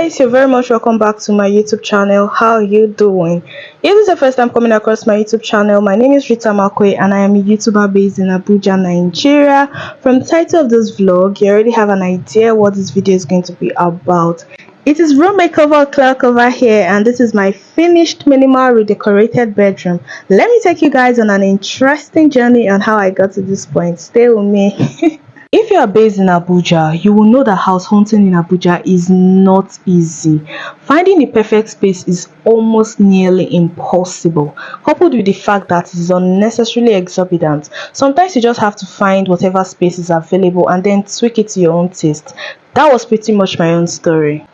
guys, you're very much welcome back to my YouTube channel. How are you doing? If this is the first time coming across my YouTube channel, my name is Rita Makwe and I am a YouTuber based in Abuja, Nigeria. From the title of this vlog, you already have an idea what this video is going to be about. It is room makeover clock over here, and this is my finished minimal redecorated bedroom. Let me take you guys on an interesting journey on how I got to this point. Stay with me. If you are based in Abuja, you will know that house hunting in Abuja is not easy. Finding the perfect space is almost nearly impossible, coupled with the fact that it is unnecessarily exorbitant. Sometimes you just have to find whatever space is available and then tweak it to your own taste. That was pretty much my own story.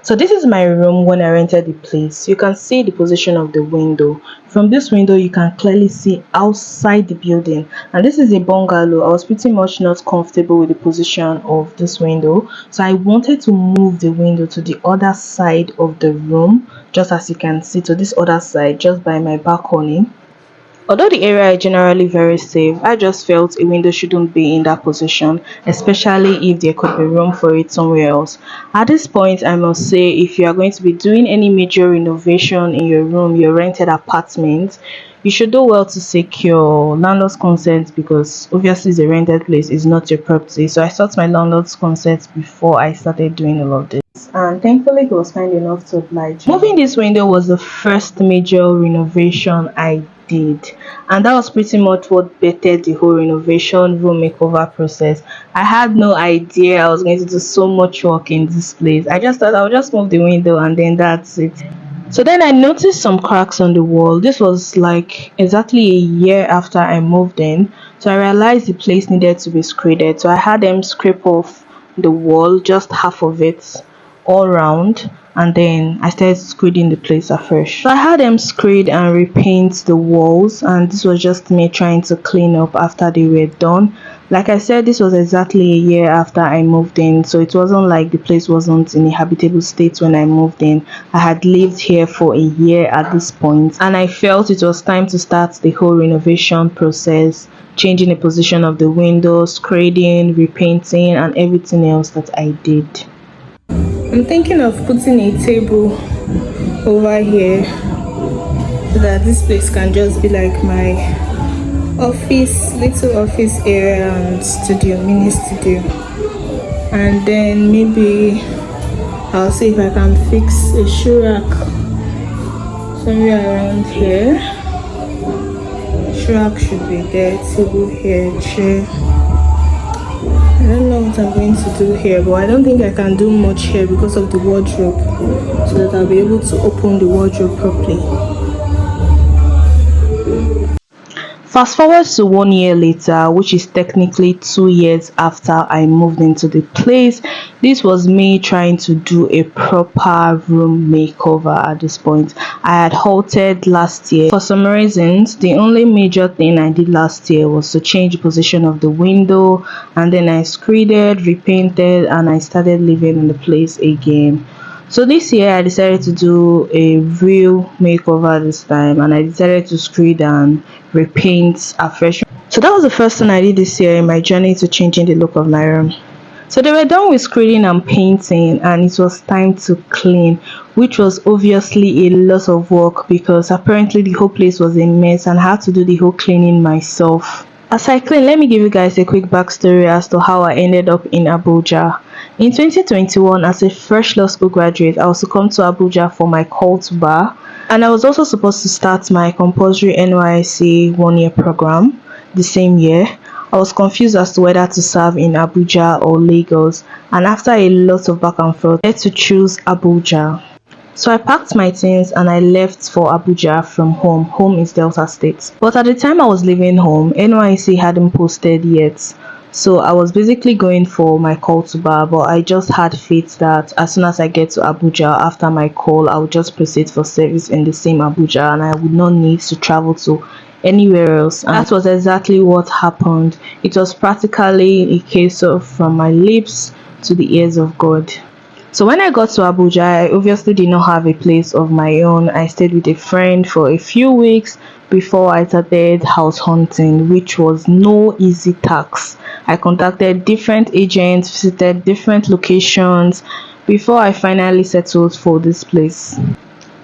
So this is my room when I rented the place. You can see the position of the window. From this window you can clearly see outside the building, and this is a bungalow. I was pretty much not comfortable with the position of this window, so I wanted to move the window to the other side of the room, just as you can see, to this other side, just by my balcony. Although the area is generally very safe, I just felt a window shouldn't be in that position, especially if there could be room for it somewhere else. At this point, I must say, if you are going to be doing any major renovation in your room, your rented apartment, you should do well to seek your landlord's consent, because obviously the rented place is not your property. So I sought my landlord's consent before I started doing all of this, and thankfully he was kind enough to oblige. Moving this window was the first major renovation I did, and that was pretty much what bettered the whole renovation room makeover process. I had no idea I was going to do so much work in this place. I just thought I would just move the window and then that's it. So then I noticed some cracks on the wall. This was like exactly a year after I moved in, so I realized the place needed to be screeded. So I had them scrape off the wall, just half of it, all round, and then I started screeding the place afresh. So I had them screed and repaint the walls, and this was just me trying to clean up after they were done. Like I said, this was exactly a year after I moved in, so it wasn't like the place wasn't in a habitable state when I moved in. I had lived here for a year at this point, and I felt it was time to start the whole renovation process, changing the position of the windows, screeding, repainting, and everything else that I did. I'm thinking of putting a table over here so that this place can just be like my office, little office area and studio, mini studio. And then maybe I'll see if I can fix a shoe rack somewhere around here. Shoe rack should be there, table here, chair. I don't know what I'm going to do here, but I don't think I can do much here because of the wardrobe, so that I'll be able to open the wardrobe properly. Fast forward to 1 year later, which is technically 2 years after I moved into the place. This was me trying to do a proper room makeover at this point. I had halted last year for some reasons. The only major thing I did last year was to change the position of the window, and then I screeded, repainted, and I started living in the place again. So this year I decided to do a real makeover this time, and I decided to screed and repaint afresh. So that was the first thing I did this year in my journey to changing the look of my room. So they were done with screeding and painting, and it was time to clean, which was obviously a lot of work because apparently the whole place was a mess and I had to do the whole cleaning myself. As I clean, let me give you guys a quick backstory as to how I ended up in Abuja. In 2021, as a fresh law school graduate, I was to come to Abuja for my call to bar, and I was also supposed to start my compulsory NYSC 1-year program the same year. I was confused as to whether to serve in Abuja or Lagos, and after a lot of back and forth, I had to choose Abuja. So I packed my things and I left for Abuja from home. Home is Delta State. But at the time I was leaving home, NYSC hadn't posted yet. So I was basically going for my call to bar, but I just had faith that as soon as I get to Abuja after my call, I would just proceed for service in the same Abuja and I would not need to travel to anywhere else. And that was exactly what happened. It was practically a case of from my lips to the ears of God. So when I got to Abuja, I obviously did not have a place of my own. I stayed with a friend for a few weeks before I started house hunting, which was no easy task. I contacted different agents, visited different locations, before I finally settled for this place.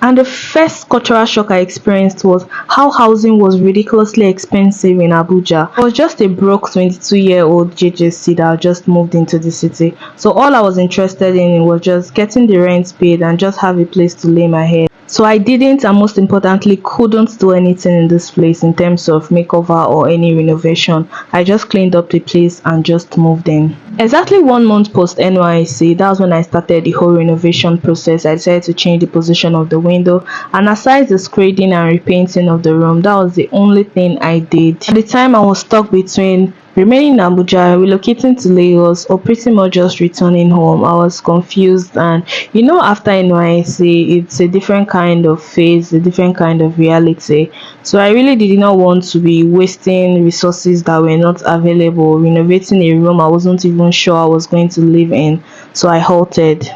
And the first cultural shock I experienced was how housing was ridiculously expensive in Abuja. I was just a broke 22-year-old JJC that just moved into the city. So all I was interested in was just getting the rent paid and just have a place to lay my head. So I didn't, and most importantly couldn't do anything in this place in terms of makeover or any renovation. I just cleaned up the place and just moved in. Exactly 1 month post NYC, that was when I started the whole renovation process. I decided to change the position of the window, and aside the scrading and repainting of the room, that was the only thing I did. At the time I was stuck between remaining in Abuja, relocating to Lagos, or pretty much just returning home. I was confused, and after NYC, it's a different kind of phase, a different kind of reality. So I really did not want to be wasting resources that were not available, renovating a room I wasn't even sure I was going to live in. So I halted.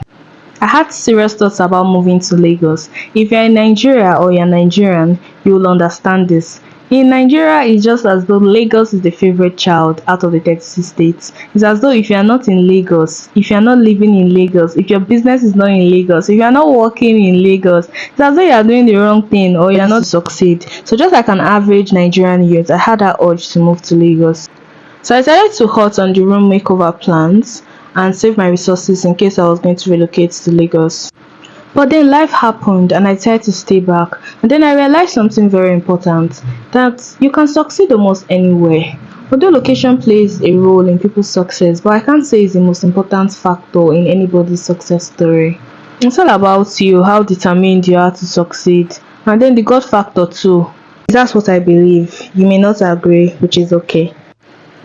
I had serious thoughts about moving to Lagos. If you're in Nigeria or you're Nigerian, you will understand this. In Nigeria, it's just as though Lagos is the favorite child out of the 36 states. It's as though if you're not in Lagos, if you're not living in Lagos, if your business is not in Lagos, if you're not working in Lagos, it's as though you're doing the wrong thing or you're not to succeed. So just like an average Nigerian youth, I had that urge to move to Lagos. So I decided to halt on the room makeover plans and save my resources in case I was going to relocate to Lagos. But then life happened and I decided to stay back. And then I realized something very important, that you can succeed almost anywhere. Although location plays a role in people's success, but I can't say it's the most important factor in anybody's success story. It's all about you, how determined you are to succeed. And then the God factor too. That's what I believe. You may not agree, which is okay.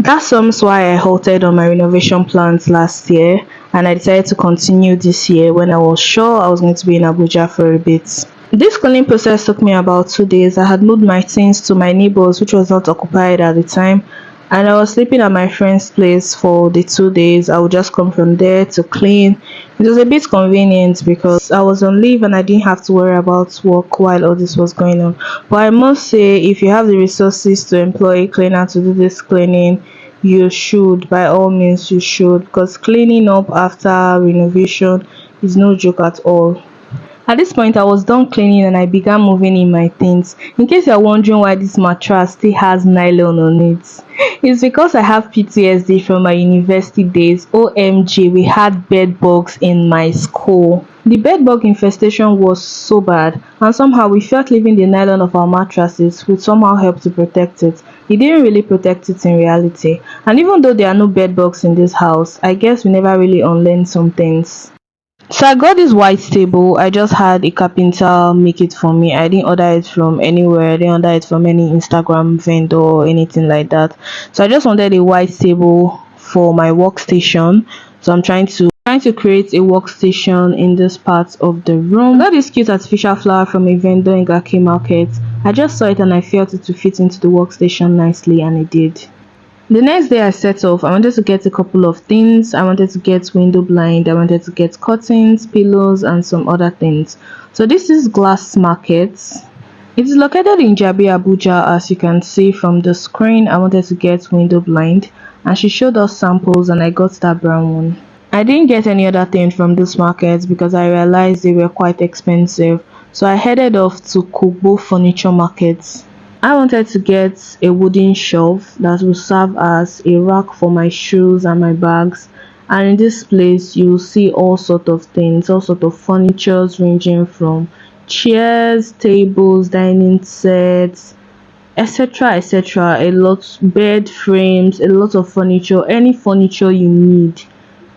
That sums why I halted on my renovation plans last year, and I decided to continue this year when I was sure I was going to be in Abuja for a bit. This cleaning process took me about 2 days. I had moved my things to my neighbor's, which was not occupied at the time, and I was sleeping at my friend's place for the 2 days. I would just come from there to clean. It was a bit convenient because I was on leave and I didn't have to worry about work while all this was going on. But I must say, if you have the resources to employ a cleaner to do this cleaning, you should. By all means, you should, because cleaning up after renovation is no joke at all. At this point, I was done cleaning and I began moving in my things. In case you're wondering why this mattress still has nylon on it, it's because I have PTSD from my university days. OMG, we had bed bugs in my school. The bed bug infestation was so bad, and somehow we felt leaving the nylon of our mattresses would somehow help to protect it. It didn't really protect it in reality. And even though there are no bed bugs in this house, I guess we never really unlearned some things. So I got this white table. I just had a carpenter make it for me. I didn't order it from anywhere. I didn't order it from any Instagram vendor or anything like that. So I just wanted a white table for my workstation. So I'm trying to create a workstation in this part of the room. I got this cute artificial flower from a vendor in Gaki Market. I just saw it and I felt it to fit into the workstation nicely, and it did. The next day I set off. I wanted to get a couple of things. I wanted to get window blind, I wanted to get curtains, pillows, and some other things. So this is Glass Market. It is located in Jabi, Abuja. As you can see from the screen, I wanted to get window blind, and she showed us samples and I got that brown one. I didn't get any other thing from this market because I realized they were quite expensive. So I headed off to Kubo Furniture Market. I wanted to get a wooden shelf that will serve as a rack for my shoes and my bags. And in this place, you'll see all sort of things, all sort of furnitures ranging from chairs, tables, dining sets, etc., etc. A lot, bed frames, a lot of furniture, any furniture you need.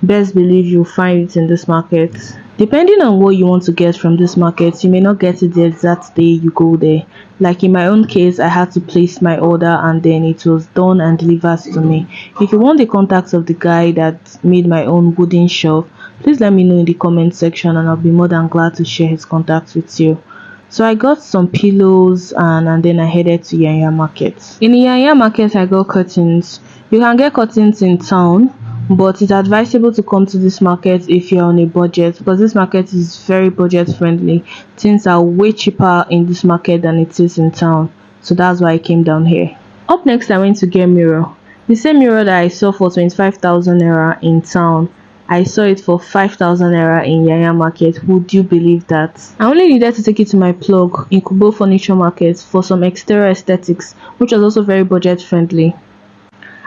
Best believe you'll find it in this market. Depending on what you want to get from this market, you may not get it the exact day you go there. Like in my own case, I had to place my order and then it was done and delivered to me. If you want the contacts of the guy that made my own wooden shelf, please let me know in the comment section and I'll be more than glad to share his contacts with you. So I got some pillows and then I headed to Yanya Market. In Yanya Market, I got curtains. You can get curtains in town, but it's advisable to come to this market if you're on a budget, because this market is very budget friendly. Things are way cheaper in this market than it is in town, so that's why I came down here. Up next, I went to get mirror. The same mirror that I saw for 25,000 naira in town, I saw it for 5,000 naira in Yaya Market. Would you believe that? I only needed to take it to my plug in Kubo Furniture Market for some exterior aesthetics, which was also very budget friendly.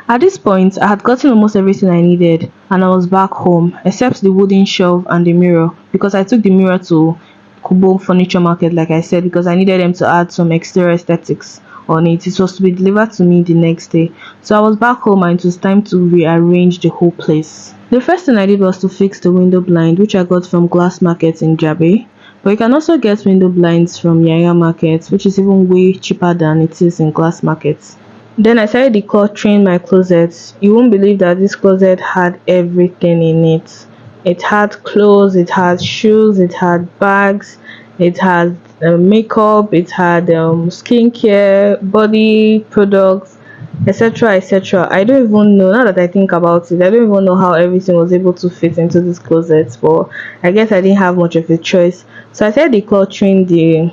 At this point, I had gotten almost everything I needed and I was back home, except the wooden shelf and the mirror, because I took the mirror to Kubo Furniture Market, like I said, because I needed them to add some exterior aesthetics on it. It was to be delivered to me the next day. So I was back home and it was time to rearrange the whole place. The first thing I did was to fix the window blind, which I got from Glass Market in Jabe. But you can also get window blinds from Yaya Market, which is even way cheaper than it is in Glass Market. Then I started decluttering my closet. You won't believe that this closet had everything in it. It had clothes, it had shoes, it had bags, it had makeup, it had skincare, body products, etc. etc. I don't even know, now that I think about it, I don't even know how everything was able to fit into this closet, but I guess I didn't have much of a choice. So I started decluttering the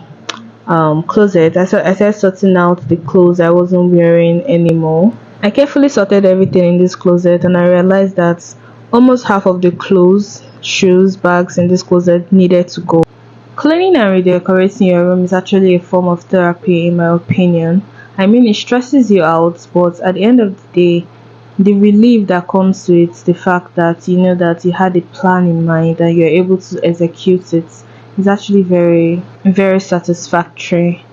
closet. I started sorting out the clothes I wasn't wearing anymore. I carefully sorted everything in this closet and I realized that almost half of the clothes, shoes, bags in this closet needed to go. Cleaning and redecorating your room is actually a form of therapy, in my opinion. I mean, it stresses you out, but at the end of the day, the relief that comes with the fact that you know that you had a plan in mind and you're able to execute it is actually very, very satisfactory.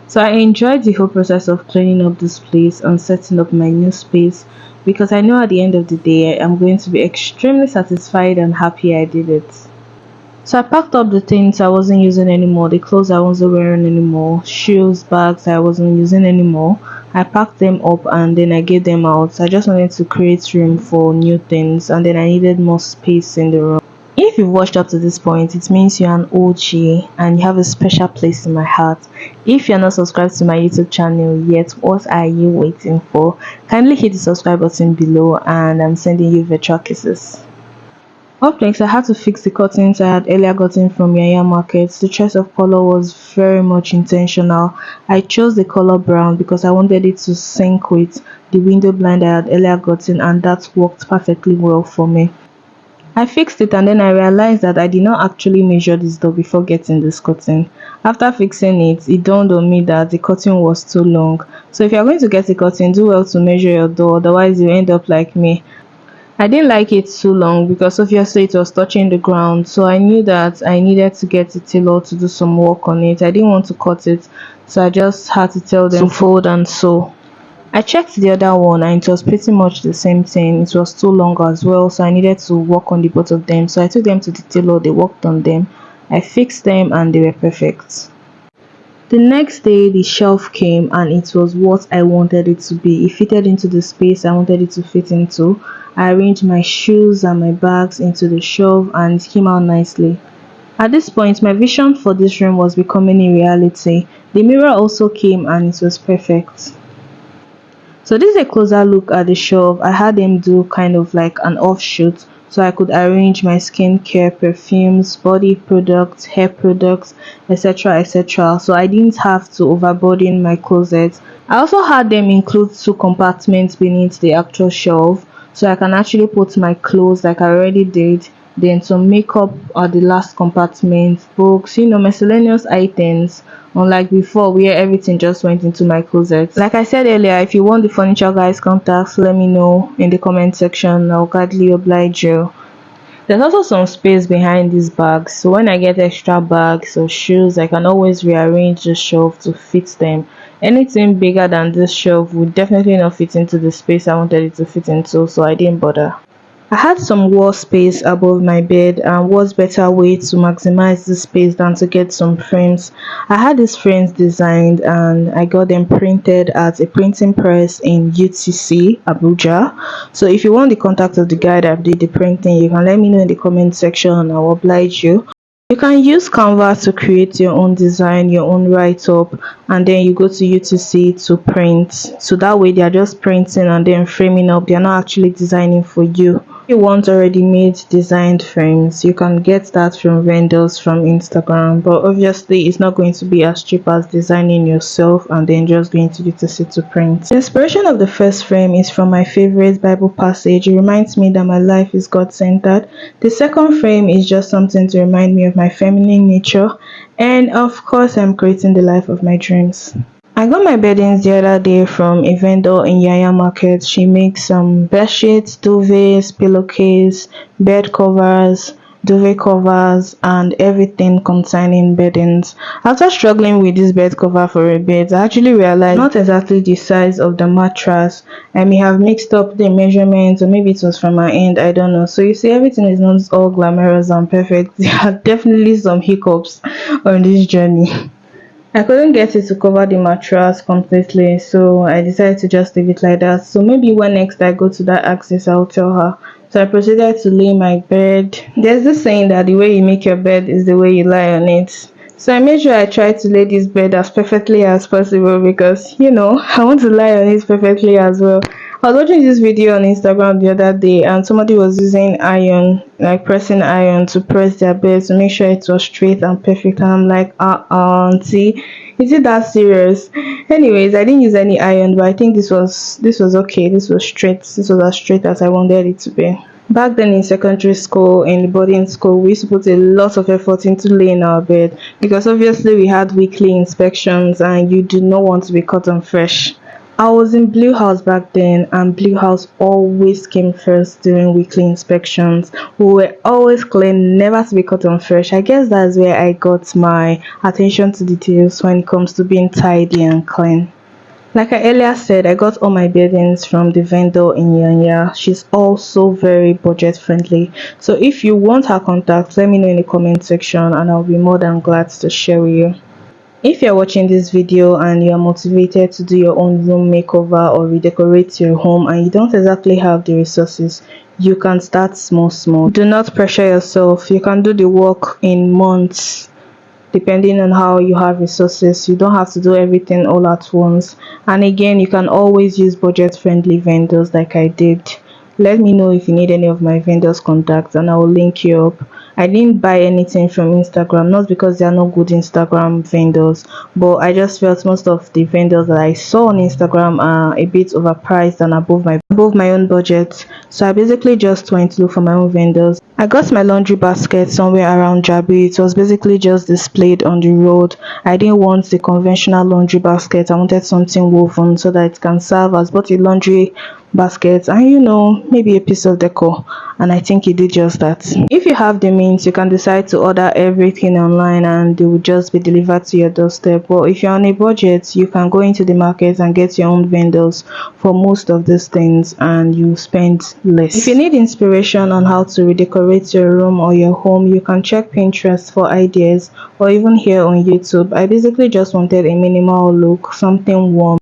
So I enjoyed the whole process of cleaning up this place and setting up my new space because I know at the end of the day I'm going to be extremely satisfied and happy I did it. So I packed up the things I wasn't using anymore, the clothes I wasn't wearing anymore, shoes, bags I wasn't using anymore. I packed them up and then I gave them out. I just wanted to create room for new things and then I needed more space in the room. If you've watched up to this point, it means you're an OG and you have a special place in my heart. If you're not subscribed to my YouTube channel yet, what are you waiting for? Kindly hit the subscribe button below and I'm sending you virtual kisses. Up next, I had to fix the curtains I had earlier gotten from Yaya Market. The choice of color was very much intentional. I chose the color brown because I wanted it to sync with the window blind I had earlier gotten and that worked perfectly well for me. I fixed it and then I realized that I did not actually measure this door before getting this curtain. After fixing it, it dawned on me that the curtain was too long. So if you're going to get a curtain, do well to measure your door, otherwise you end up like me. I didn't like it too long because obviously it was touching the ground, so I knew that I needed to get a tailor to do some work on it. I didn't want to cut it, so I just had to tell them to fold and sew. I checked the other one and it was pretty much the same thing. It was too long as well, so I needed to work on the both of them. So I took them to the tailor, they worked on them, I fixed them and they were perfect. The next day the shelf came and it was what I wanted it to be. It fitted into the space I wanted it to fit into. I arranged my shoes and my bags into the shelf and it came out nicely. At this point, my vision for this room was becoming a reality. The mirror also came and it was perfect. So this is a closer look at the shelf. I had them do kind of like an offshoot so I could arrange my skincare, perfumes, body products, hair products, etc. etc. So I didn't have to overburden my closet. I also had them include two compartments beneath the actual shelf so I can actually put my clothes like I already did, then some makeup at the last compartment, books, miscellaneous items, unlike before where everything just went into my closet. Like I said earlier, if you want the furniture guys contacts, let me know in the comment section. I'll gladly oblige you. There's also some space behind these bags, so when I get extra bags or shoes, I can always rearrange the shelf to fit them. Anything bigger than this shelf would definitely not fit into the space I wanted it to fit into, so I didn't bother. I had some wall space above my bed, and what's better way to maximize this space than to get some frames. I had these frames designed and I got them printed at a printing press in UTC Abuja. So if you want the contact of the guy that did the printing, you can let me know in the comment section and I'll oblige you. You can use Canva to create your own design, your own write-up, and then you go to UTC to print. So that way they are just printing and then framing up. They are not actually designing for you. you want already made designed frames, you can get that from vendors from Instagram, but obviously it's not going to be as cheap as designing yourself and then just going to UTC to print. The inspiration of the first frame is from my favorite Bible passage. It reminds me that my life is God-centered. The second frame is just something to remind me of my feminine nature, and of course I'm creating the life of my dreams. I got my beddings the other day from a vendor in Yaya Market. She makes some bed sheets, duvets, pillowcase, bed covers, duvet covers, and everything concerning beddings. After struggling with this bed cover for a bit, I actually realized not exactly the size of the mattress. I may have mixed up the measurements, or maybe it was from my end, I don't know. So you see, everything is not all glamorous and perfect. There are definitely some hiccups on this journey. I couldn't get it to cover the mattress completely, so I decided to just leave it like that. So maybe when next I go to that access, I'll tell her. So I proceeded to lay my bed. There's this saying that the way you make your bed is the way you lie on it. So I made sure I tried to lay this bed as perfectly as possible because, I want to lie on it perfectly as well. I was watching this video on Instagram the other day and somebody was using iron, like pressing iron to press their bed to make sure it was straight and perfect. And I'm like, auntie, is it that serious? Anyways, I didn't use any iron, but I think this was okay. This was straight. This was as straight as I wanted it to be. Back then in secondary school, in the boarding school, we used to put a lot of effort into laying our bed because obviously we had weekly inspections and you do not want to be caught on fresh. I was in Blue House back then, and Blue House always came first during weekly inspections. We were always clean, never to be caught on fresh. I guess that's where I got my attention to details when it comes to being tidy and clean. Like I earlier said, I got all my beddings from the vendor in Yanya. She's also very budget friendly. So if you want her contact, let me know in the comment section and I'll be more than glad to share with you. If you're watching this video and you are motivated to do your own room makeover or redecorate your home and you don't exactly have the resources, you can start small. Do not pressure yourself. You can do the work in months depending on how you have resources. You don't have to do everything all at once. And again, you can always use budget friendly vendors like I did. Let me know if you need any of my vendors contacts and I will link you up. I didn't buy anything from Instagram, not because they are not good Instagram vendors, but I just felt most of the vendors that I saw on Instagram are a bit overpriced and above my own budget. So I basically just went to look for my own vendors. I got my laundry basket somewhere around Jabi. It was basically just displayed on the road. I didn't want the conventional laundry basket. I wanted something woven so that it can serve as both a laundry basket and maybe a piece of decor, and I think it did just that. If you have the means, you can decide to order everything online and they will just be delivered to your doorstep. But if you're on a budget, you can go into the market and get your own vendors for most of these things and you spend less. If you need inspiration on how to redecorate your room or your home, you can check Pinterest for ideas, or even here on YouTube. I basically just wanted a minimal look, something warm,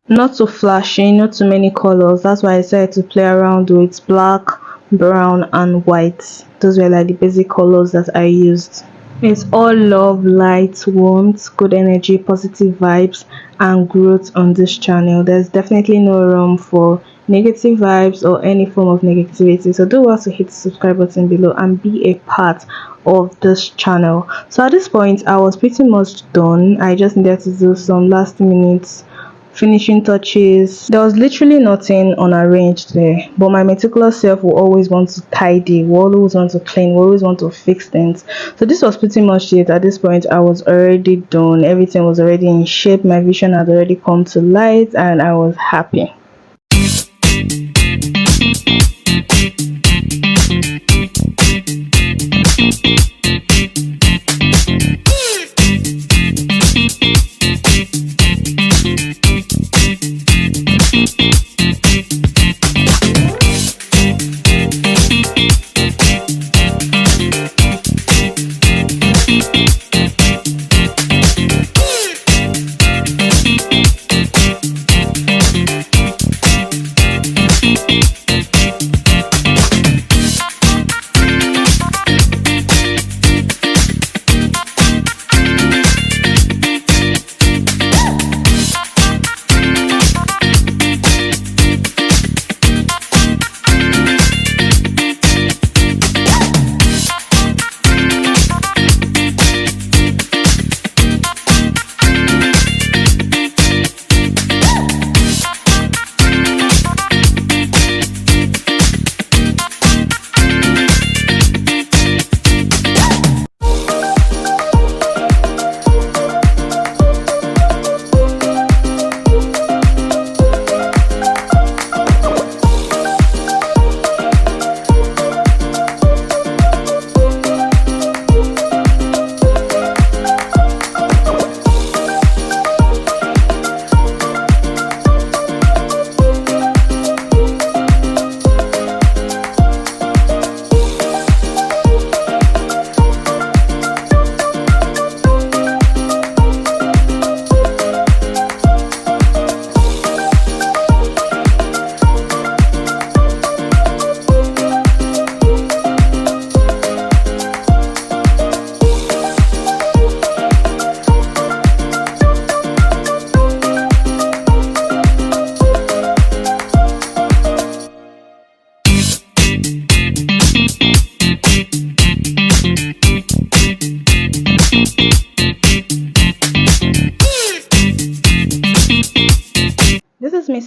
not too flashy, not too many colors. That's why I decided to play around with black, brown and white. Those were like the basic colors that I used. It's all love, light, warmth, good energy, positive vibes and growth on this channel. There's definitely no room for negative vibes or any form of negativity. So do also hit the subscribe button below and be a part of this channel. So at this point I was pretty much done. I just needed to do some last minutes finishing touches. There was literally nothing unarranged there, but my meticulous self will always want to tidy, will always want to clean, will always want to fix things. So this was pretty much it. At this point I was already done. Everything was already in shape. My vision had already come to light and I was happy.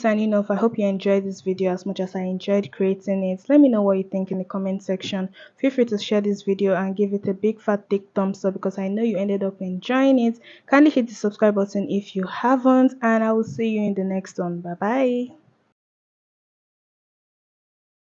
signing off. I hope you enjoyed this video as much as I enjoyed creating it. Let me know what you think in the comment section. Feel free to share this video and give it a big fat thick thumbs up because I know you ended up enjoying it. Kindly hit the subscribe button if you haven't, and I will see you in the next one. Bye bye.